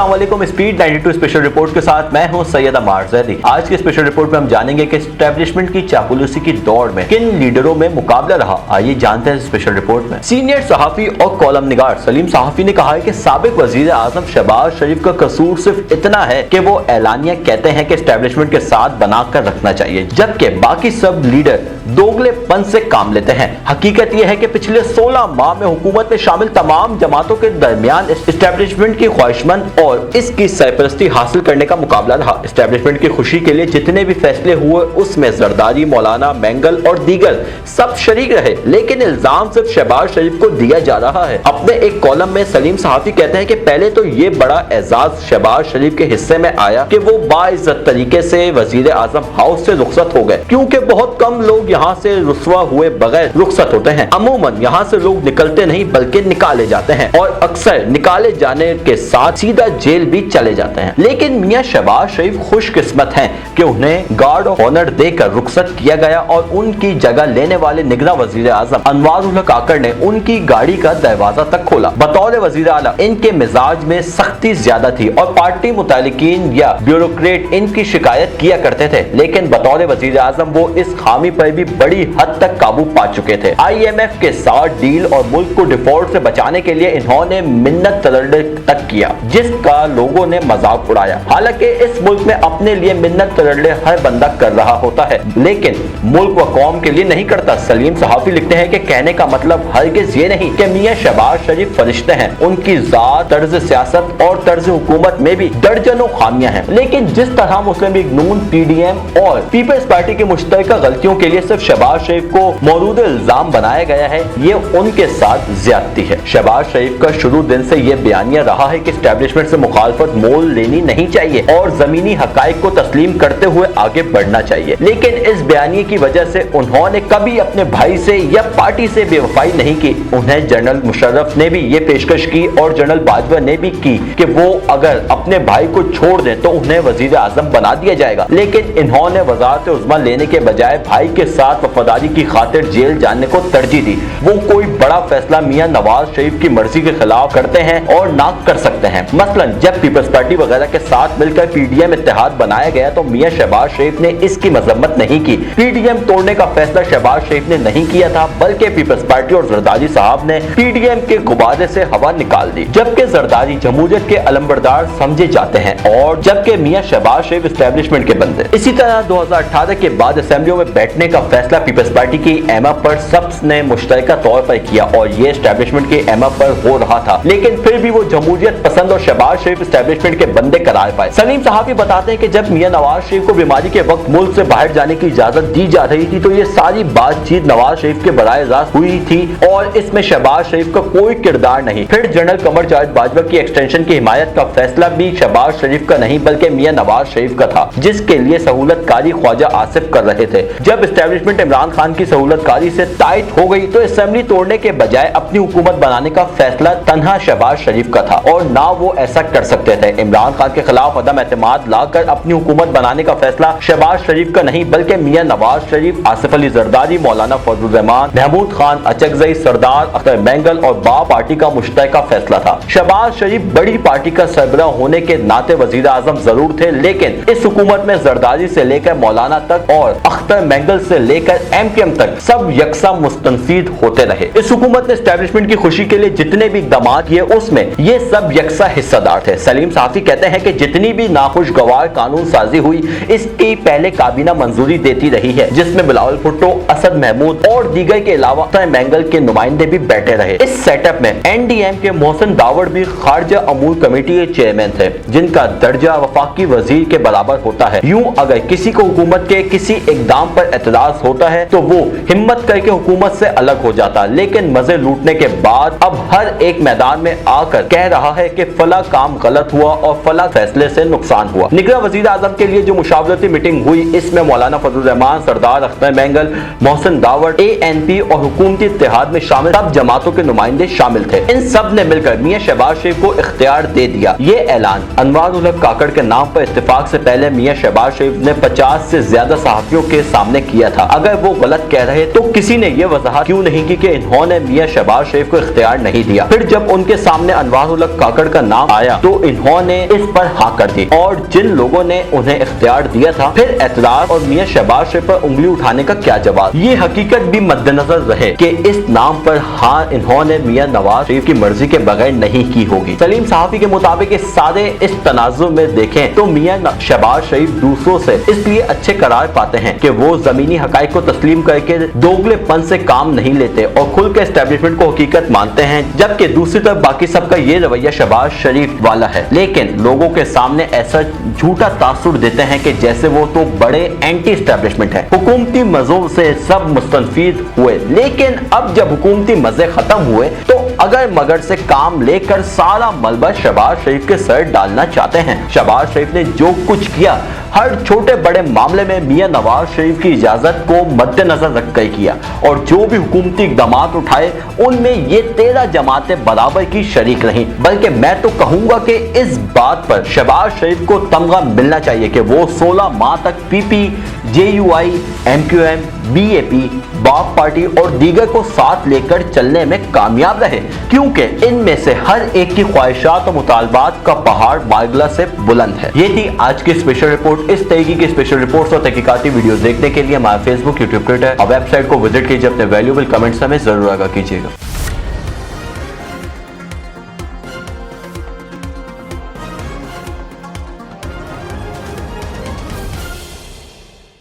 अस्सलाम वालेकुम। Speed 92 special report के साथ मैं हूं सैयद अमार ज़ैदी। आज की स्पेशल रिपोर्ट में हम जानेंगे कि एस्टेब्लिशमेंट की चापलूसी की दौड़ में किन लीडरों में मुकाबला रहा। आइए जानते हैं स्पेशल रिपोर्ट में। सीनियर सहाफी और कॉलम निगार सलीम सहाफी ने कहा है कि साबिक वजीर आजम शहबाज शरीफ का कसूर सिर्फ इतना है कि वो एलानिया कहते हैं कि एस्टेब्लिशमेंट के साथ बनाकर रखना चाहिए, जबकि बाकी सब लीडर दोगलेपन से काम लेते हैं। हकीकत यह है कि पिछले 16 माह में हुकूमत में शामिल तमाम जमातों के दरमियान एस्टेब्लिशमेंट की ख्वाहिशमंद और इसकी सरपरस्ती हासिल करने का मुकाबला रहा। एस्टेब्लिशमेंट की खुशी के लिए जितने भी फैसले हुए उसमें जरदारी, मौलाना, मैंगल और दीगर सब शरीक रहे, लेकिन इल्जाम सिर्फ शहबाज शरीफ को दिया जा रहा है। अपने एक कॉलम में सलीम सहाफी कहते हैं कि पहले तो ये बड़ा एजाज शहबाज शरीफ के हिस्से में आया कि वो बाइज्जत तरीके से वजीर आजम हाउस से रुखसत हो गए, क्योंकि बहुत कम लोग यहाँ से रुस्वा हुए बगैर रुखसत होते हैं। अमूमन यहाँ से लोग निकलते नहीं बल्कि निकाले जाते हैं, और अक्सर निकाले जाने के साथ सीधा जेल भी चले जाते हैं। लेकिन मियां शहबाज शरीफ खुशकिस्मत हैं कि उन्हें गार्ड ऑफ ऑनर देकर रुखसत किया गया और उनकी जगह लेने वाले निगरां वजीर आजम अनवारुल्लाह काकड़ ने उनकी गाड़ी का दरवाजा तक खोला। बतौर वजीर आला इनके मिजाज में सख्ती ज्यादा थी और पार्टी मुतालिकीन या ब्यूरोक्रेट इनकी शिकायत किया करते थे, लेकिन बतौर वजीर आजम वो इस खामी पर भी बड़ी हद तक काबू पा चुके थे। IMF के साथ डील और मुल्क को डिफॉल्ट से बचाने के लिए इन्होंने मिन्नत तरड्डे तक किया, जिसका लोगों ने मजाक उड़ाया। हालांकि इस मुल्क में अपने लिए मिन्नत तरड्डे हर बंदा कर रहा होता है, लेकिन मुल्क व कौम के लिए नहीं करता। सलीम सहाफी लिखते हैं कि कहने का मतलब हरगिज ये नहीं कि मियां शहबाज शरीफ फरिश्ते हैं। उनकी जात, तर्ज सियासत और तर्ज हुकूमत में भी दर्जनों खामियां हैं, लेकिन जिस तरह मुस्लिम लीग नून, PDM और पीपल्स पार्टी की मुश्तरका गलतियों के लिए सिर्फ शहबाज शरीफ को मौजूद इल्जाम बनाया गया है, ये उनके साथ ज्यादती है। शहबाज शरीफ का शुरू दिन से यह बयानिया रहा है कि एस्टेब्लिशमेंट से मुखालफत मोल लेनी नहीं चाहिए और जमीनी हकाइक को तस्लीम करते हुए आगे बढ़ना चाहिए, लेकिन इस बयानिए की वजह से उन्होंने कभी अपने भाई से या पार्टी से बेवफाई नहीं की। उन्हें जनरल मुशर्रफ ने भी ये पेशकश की और जनरल बाजवा ने भी की कि वो अगर अपने भाई को छोड़ दें तो उन्हें वजीर आजम बना दिया जाएगा, लेकिन इन्होंने वजारत उज़्मा लेने के बजाय भाई के साथ वफादारी की खातिर जेल जाने को तरजीह दी। वो कोई बड़ा फैसला मियां नवाज शरीफ की मर्जी के खिलाफ करते हैं और ना कर सकते हैं। मसलन जब पीपल्स पार्टी वगैरह के साथ मिलकर PDM इत्तेहाद बनाया गया तो मियां शहबाज शरीफ ने इसकी मजम्मत नहीं की। PDM तोड़ने का फैसला शहबाज शरीफ ने नहीं किया था, बल्कि पीपल्स पार्टी और जरदारी साहब ने PDM के गुब्बारे से हवा निकाल दी। जबकि जरदारी जमहूरियत के अलंबरदार समझे जाते हैं और जबकि मियां शहबाज शरीफ एस्टेब्लिशमेंट के बंदे। इसी तरह 2018 के बाद असेंबलियों में बैठने का फैसला पीपल्स पार्टी की एमएफ पर सबने मुश्तरका तौर पर किया और ये एस्टेब्लिशमेंट के एमएफ पर हो रहा था, लेकिन फिर भी वो जमहूरियत पसंद और शहबाज शरीफ एस्टेब्लिशमेंट के बंदे करार पाए। सलीम सहाफी बताते हैं कि जब मियां नवाज शरीफ को बीमारी के वक्त मुल्क से बाहर जाने की इजाजत दी जा रही थी तो ये सारी बातचीत नवाज शरीफ के बराए रास्त हुई थी और इसमें शहबाज शरीफ का कोई किरदार नहीं। फिर जनरल कमर जावेद बाजवा की एक्सटेंशन की हिमायत का फैसला भी शहबाज शरीफ का नहीं बल्कि मियां नवाज शरीफ का था, जिसके लिए सहूलतकारी ख्वाजा आसिफ कर रहे थे। जब एस्टेब्लिशमेंट इमरान खान की सहूलतकारी से टाइट हो गई तो असेंबली तोड़ने के बजाय अपनी हुकूमत बनाने का फैसला तन्हा शहबाज शरीफ का था और ना वो ऐसा कर सकते थे। इमरान खान के खिलाफ अदम एतमाद लाकर अपनी हुकूमत बनाने का फैसला शहबाज शरीफ का नहीं बल्कि मियां नवाज शरीफ, आसिफ अली जरदारी, मौलाना फजल रहमान, महमूद खान अचकजई, सरदार अख्तर मैंगल और बाप पार्टी का मुश्तरका फैसला था। शहबाज शरीफ बड़ी पार्टी का सरबराह होने के नाते वजीर आजम जरूर थे, लेकिन इस हुकूमत में जरदारी से लेकर मौलाना तक और अख्तर मैंगल से लेकर MKM तक सब यकसा मुस्तनफिद होते रहे। इस हुकूमत ने एस्टेब्लिशमेंट की खुशी के लिए जितने भी इक़दाम किए उसमें ये सब यकसा हिस्सेदार थे। सलीम सहाफी कहते हैं कि जितनी भी नाखुशगवार कानून साजी हुई इसकी पहले काबीना मंजूरी देती रही है, जिसमें बिलावल भुट्टो, असद महमूद और दीगर के अलावा मैंगल के नुमाइंदे भी बैठे रहे। इस सेटअप में NDM के मोहसिन दावड़ भी खारजा अमूर कमेटी के चेयरमैन थे, जिनका दर्जा वफाकी वजीर के बराबर होता है। यूं अगर किसी को हुकूमत के किसी इकदाम पर एतराज होता है तो वो हिम्मत करके हुकूमत से अलग हो जाता, लेकिन मजे लूटने के बाद अब हर एक मैदान में आकर कह रहा है कि फला काम गलत हुआ और फला फैसले से नुकसान हुआ। निगरां वजीर आजम के लिए जो मुशावरती मीटिंग हुई इसमें मौलाना फजल रहमान, सरदार अख्तर मैंगल, मोहसिन दावड़, ANP और हुकूमती इत्तेहाद में शामिल सब जमातों के नुमाइंदे शामिल थे। इन सब ने मिलकर मियां शहबाज शरीफ को इख्तियार दे दिया। ये ऐलान अनवारुल्लाह काकड़ के नाम पर इत्तेफाक से पहले मियां शहबाज शरीफ ने 50 से ज्यादा सहाफियों के सामने किया था। अगर वो गलत कह रहे तो किसी ने ये वजाहत क्यों नहीं की कि इन्होंने मियां शहबाज शरीफ को इख्तियार नहीं दिया। फिर जब उनके सामने अनवारुल हक काकड़ का नाम आया तो इन्होंने इस पर हाँ कर दी, और जिन लोगों ने उन्हें इख्तियार दिया था फिर एतराज और मियां शहबाज शरीफ पर उंगली उठाने का क्या जवाब। ये हकीकत भी मद्देनजर रहे कि इस नाम पर हाँ इन्होंने मियां नवाज शरीफ की मर्जी के बगैर नहीं की होगी। सलीम सहाफी के मुताबिक इस सारे इस तनाजुर में देखें तो मियां शहबाज शरीफ दूसरों से इसलिए अच्छे करार पाते हैं कि वो जमीनी हकाइक को तस्लीम करके दोगलेपन से काम नहीं लेते और खुल के एस्टेब्लिशमेंट को हकीकत मानते हैं, जबकि दूसरी तरफ बाकी सबका ये रवैया शहबाज शरीफ वाला है। लेकिन लोगों के सामने ऐसा झूठा तासुर देते हैं कि जैसे वो तो बड़े एंटी एस्टेब्लिशमेंट है। हुकूमती मजों से सब मुस्तफीद हुए, लेकिन अब जब हुकूमती मजे खत्म हुए तो अगर मगर से काम लेकर सारा मलबा शहबाज शरीफ के सर डालना चाहते हैं। शहबाज शरीफ ने जो कुछ किया हर छोटे बड़े मामले में मियां नवाज शरीफ की इजाजत को मद्देनजर रखकर किया, और जो भी हुकूमती इक़दाम उठाए उनमें ये 13 जमातें बराबर की शरीक रहीं। बल्कि मैं तो कहूंगा कि इस बात पर शहबाज शरीफ को तमगा मिलना चाहिए कि वो 16 माह तक पीपी, JUI, MQM, BAP, बाप पार्टी और दीगर को साथ लेकर चलने में कामयाब रहे, क्योंकि इनमें से हर एक की ख्वाहिशात और मुतालबात का पहाड़ मार्गला से बुलंद है। ये थी आज की स्पेशल रिपोर्ट। इस तरीके की स्पेशल रिपोर्ट्स और तहकीकाती वीडियोस देखने के लिए हमारे फेसबुक, यूट्यूब, ट्विटर और वेबसाइट को विजिट कीजिए। अपने वैल्यूएबल कमेंट्स हमें जरूर आगाह कीजिएगा।